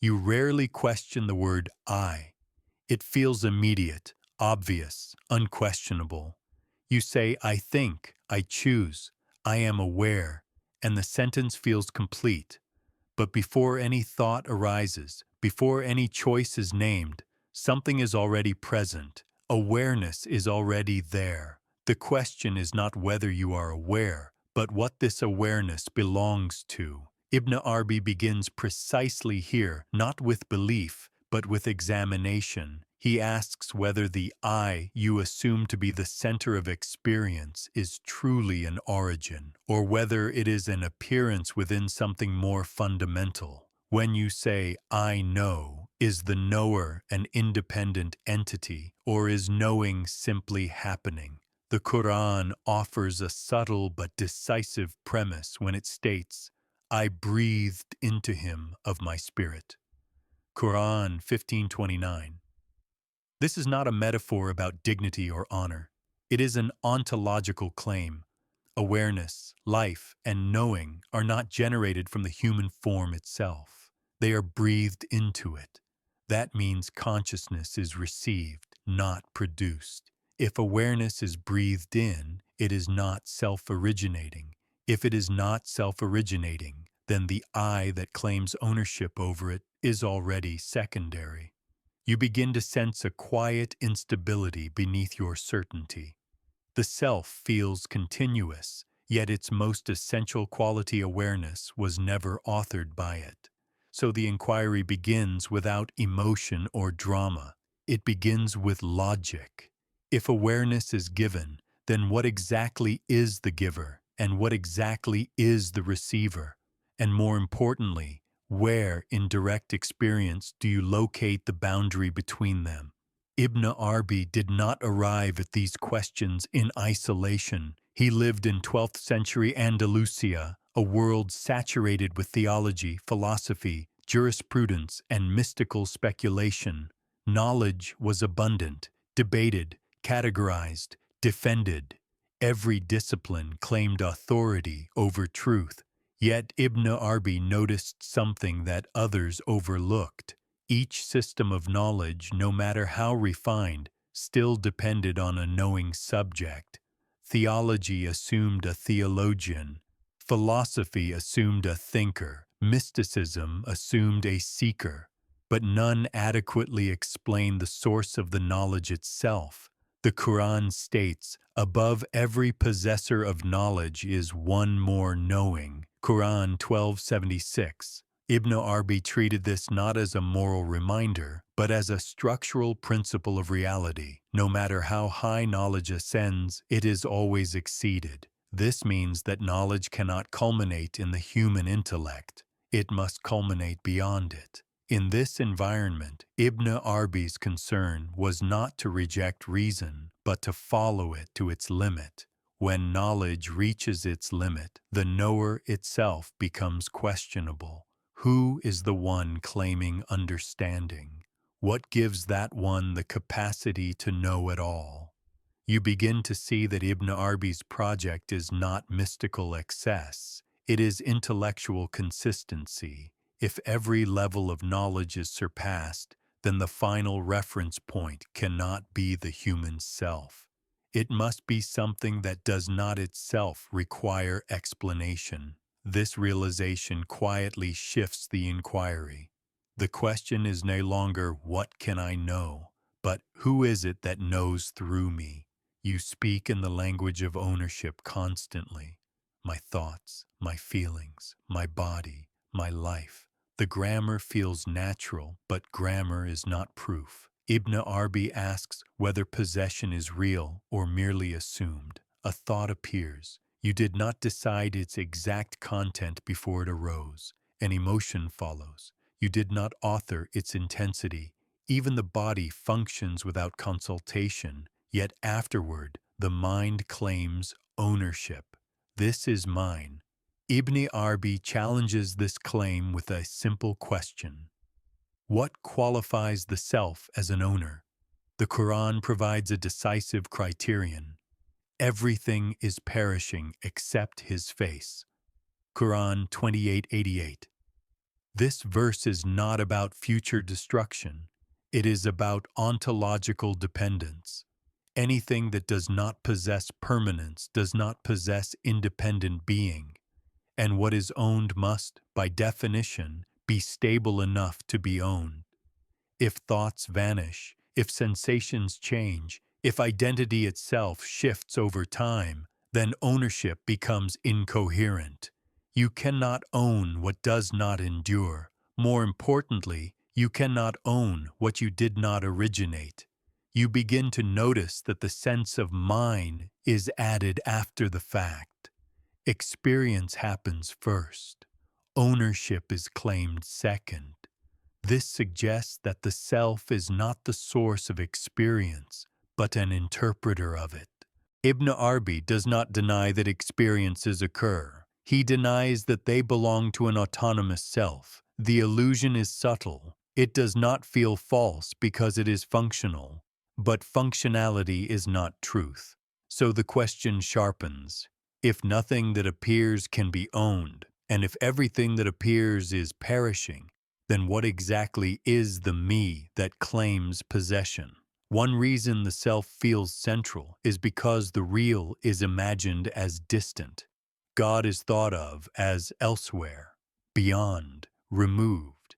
You rarely question the word I. It feels immediate, obvious, unquestionable. You say, I think, I choose, I am aware, and the sentence feels complete. But before any thought arises, before any choice is named, something is already present. Awareness is already there. The question is not whether you are aware, but what this awareness belongs to. Ibn Arabi begins precisely here, not with belief, but with examination. He asks whether the I you assume to be the center of experience is truly an origin, or whether it is an appearance within something more fundamental. When you say, I know, is the knower an independent entity, or is knowing simply happening? The Quran offers a subtle but decisive premise when it states, I breathed into him of my spirit. Quran 15:29. This is not a metaphor about dignity or honor. It is an ontological claim. Awareness, life, and knowing are not generated from the human form itself. They are breathed into it. That means consciousness is received, not produced. If awareness is breathed in, it is not self-originating. If it is not self-originating, then the I that claims ownership over it is already secondary. You begin to sense a quiet instability beneath your certainty. The self feels continuous, yet its most essential quality, awareness, was never authored by it. So the inquiry begins without emotion or drama. It begins with logic. If awareness is given, then what exactly is the giver, and what exactly is the receiver? And more importantly, where in direct experience do you locate the boundary between them? Ibn Arabi did not arrive at these questions in isolation. He lived in 12th century Andalusia, a world saturated with theology, philosophy, jurisprudence, and mystical speculation. Knowledge was abundant, debated, categorized, defended. Every discipline claimed authority over truth. Yet Ibn Arabi noticed something that others overlooked. Each system of knowledge, no matter how refined, still depended on a knowing subject. Theology assumed a theologian. Philosophy assumed a thinker. Mysticism assumed a seeker. But none adequately explained the source of the knowledge itself. The Quran states, above every possessor of knowledge is one more knowing. Quran 1276. Ibn Arabi treated this not as a moral reminder, but as a structural principle of reality. No matter how high knowledge ascends, it is always exceeded. This means that knowledge cannot culminate in the human intellect. It must culminate beyond it. In this environment, Ibn Arabi's concern was not to reject reason, but to follow it to its limit. When knowledge reaches its limit, the knower itself becomes questionable. Who is the one claiming understanding? What gives that one the capacity to know it all? You begin to see that Ibn Arabi's project is not mystical excess. It is intellectual consistency. If every level of knowledge is surpassed, then the final reference point cannot be the human self. It must be something that does not itself require explanation. This realization quietly shifts the inquiry. The question is no longer, what can I know? But who is it that knows through me? You speak in the language of ownership constantly. My thoughts, my feelings, my body, my life. The grammar feels natural, but grammar is not proof. Ibn Arabi asks whether possession is real or merely assumed. A thought appears. You did not decide its exact content before it arose. An emotion follows. You did not author its intensity. Even the body functions without consultation, yet afterward the mind claims ownership. This is mine. Ibn Arabi challenges this claim with a simple question. What qualifies the self as an owner? The Quran provides a decisive criterion. Everything is perishing except his face. Quran 28:88. This verse is not about future destruction. It is about ontological dependence. Anything that does not possess permanence does not possess independent being, and what is owned must, by definition, be stable enough to be owned. If thoughts vanish, if sensations change, if identity itself shifts over time, then ownership becomes incoherent. You cannot own what does not endure. More importantly, you cannot own what you did not originate. You begin to notice that the sense of mine is added after the fact. Experience happens first. Ownership is claimed second. This suggests that the self is not the source of experience, but an interpreter of it. Ibn Arabi does not deny that experiences occur. He denies that they belong to an autonomous self. The illusion is subtle. It does not feel false because it is functional. But functionality is not truth. So the question sharpens. If nothing that appears can be owned, and if everything that appears is perishing, then what exactly is the me that claims possession? One reason the self feels central is because the real is imagined as distant. God is thought of as elsewhere, beyond, removed.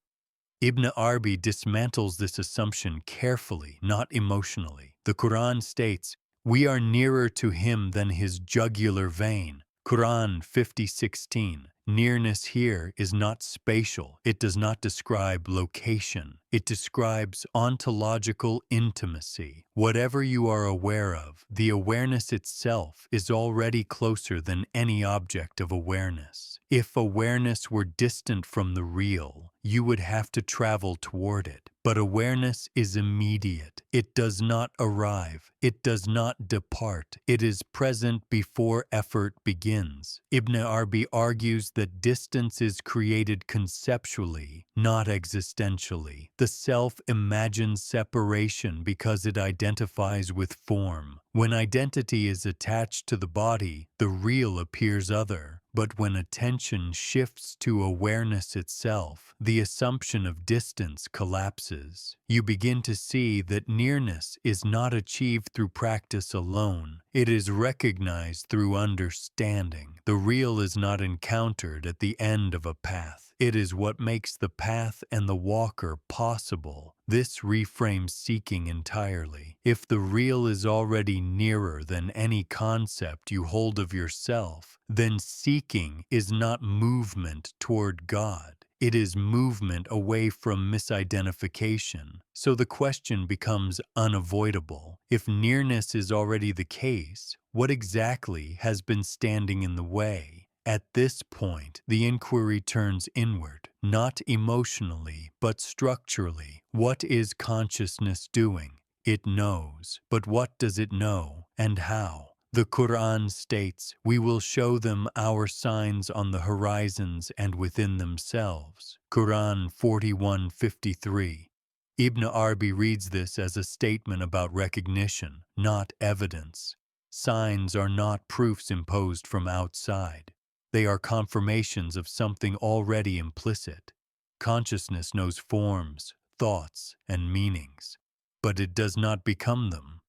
Ibn Arabi dismantles this assumption carefully, not emotionally. The Quran states, "We are nearer to him than his jugular vein." Quran 50:16. Nearness here is not spatial. It does not describe location. It describes ontological intimacy. Whatever you are aware of, the awareness itself is already closer than any object of awareness. If awareness were distant from the real, you would have to travel toward it. But awareness is immediate. It does not arrive. It does not depart. It is present before effort begins. Ibn Arabi argues that distance is created conceptually, not existentially. The self imagines separation because it identifies with form. When identity is attached to the body, the real appears other. But when attention shifts to awareness itself, the assumption of distance collapses. You begin to see that nearness is not achieved through practice alone. It is recognized through understanding. The real is not encountered at the end of a path. It is what makes the path and the walker possible. This reframes seeking entirely. If the real is already nearer than any concept you hold of yourself, then seeking is not movement toward God. It is movement away from misidentification. So the question becomes unavoidable. If nearness is already the case, what exactly has been standing in the way? At this point, the inquiry turns inward, not emotionally, but structurally. What is consciousness doing? It knows. But what does it know, and how? The Quran states, "We will show them our signs on the horizons and within themselves." Quran 41:53. Ibn Arabi reads this as a statement about recognition, not evidence. Signs are not proofs imposed from outside. They are confirmations of something already implicit. Consciousness knows forms, thoughts, and meanings, but it does not become them.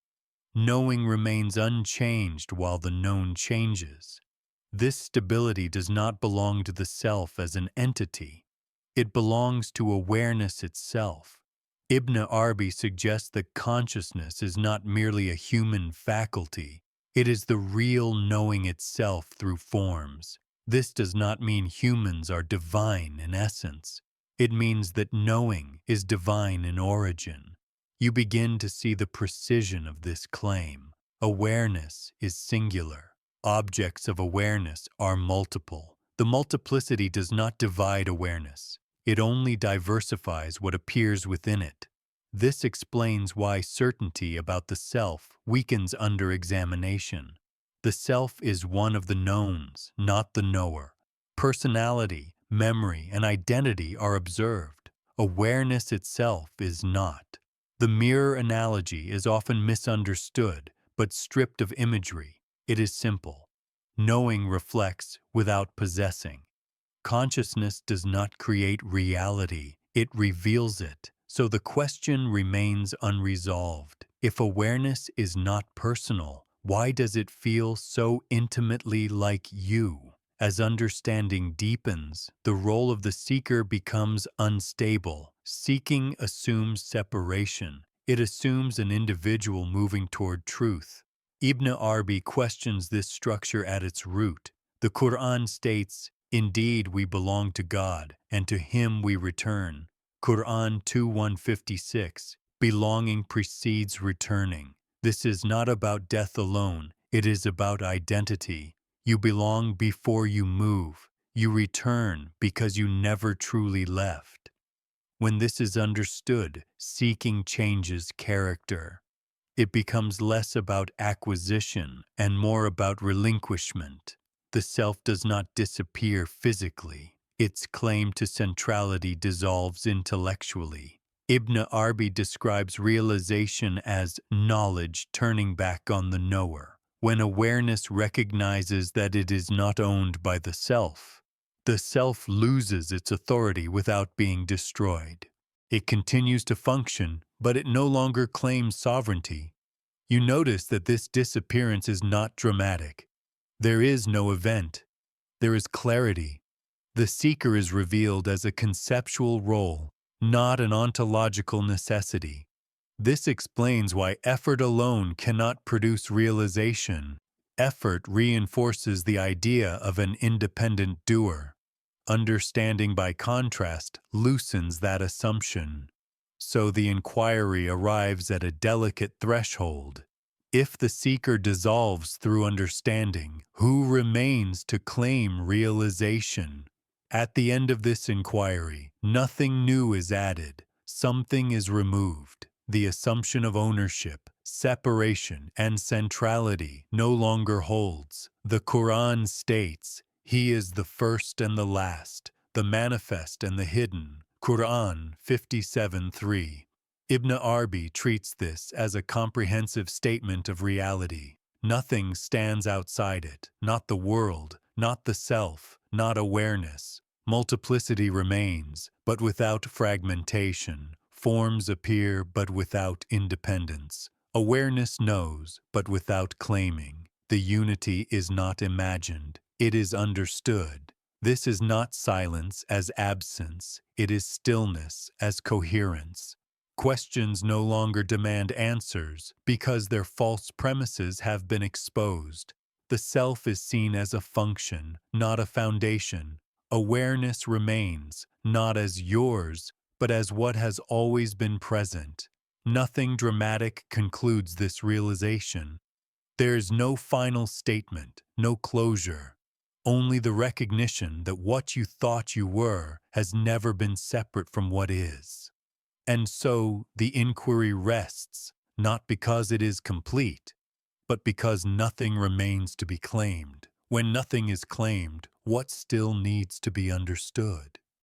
Knowing remains unchanged while the known changes. This stability does not belong to the self as an entity. It belongs to awareness itself. Ibn Arabi suggests that consciousness is not merely a human faculty. It is the real knowing itself through forms. This does not mean humans are divine in essence. It means that knowing is divine in origin. You begin to see the precision of this claim. Awareness is singular. Objects of awareness are multiple. The multiplicity does not divide awareness. It only diversifies what appears within it. This explains why certainty about the self weakens under examination. The self is one of the knowns, not the knower. Personality, memory, and identity are observed. Awareness itself is not. The mirror analogy is often misunderstood, but stripped of imagery, it is simple. Knowing reflects without possessing. Consciousness does not create reality, it reveals it. So the question remains unresolved. If awareness is not personal, why does it feel so intimately like you? As understanding deepens, the role of the seeker becomes unstable. Seeking assumes separation. It assumes an individual moving toward truth. Ibn Arabi questions this structure at its root. The Quran states, "Indeed, we belong to God, and to Him we return." Quran 2:156. Belonging precedes returning. This is not about death alone, it is about identity. You belong before you move. You return because you never truly left. When this is understood, seeking changes character. It becomes less about acquisition and more about relinquishment. The self does not disappear physically. Its claim to centrality dissolves intellectually. Ibn Arabi describes realization as knowledge turning back on the knower. When awareness recognizes that it is not owned by the self loses its authority without being destroyed. It continues to function, but it no longer claims sovereignty. You notice that this disappearance is not dramatic. There is no event. There is clarity. The seeker is revealed as a conceptual role, not an ontological necessity. This explains why effort alone cannot produce realization. Effort reinforces the idea of an independent doer. Understanding, by contrast, loosens that assumption. So the inquiry arrives at a delicate threshold. If the seeker dissolves through understanding, who remains to claim realization? At the end of this inquiry, nothing new is added, something is removed. The assumption of ownership, separation, and centrality no longer holds. The Quran states, "He is the first and the last, the manifest and the hidden." Quran 57:3. Ibn Arabi treats this as a comprehensive statement of reality. Nothing stands outside it, not the world, not the self, not awareness. Multiplicity remains, but without fragmentation. Forms appear, but without independence. Awareness knows, but without claiming. The unity is not imagined, it is understood. This is not silence as absence, it is stillness as coherence. Questions no longer demand answers because their false premises have been exposed. The self is seen as a function, not a foundation. Awareness remains, not as yours, but as what has always been present. Nothing dramatic concludes this realization. There is no final statement, no closure. Only the recognition that what you thought you were has never been separate from what is. And so the inquiry rests, not because it is complete, but because nothing remains to be claimed. When nothing is claimed, what still needs to be understood?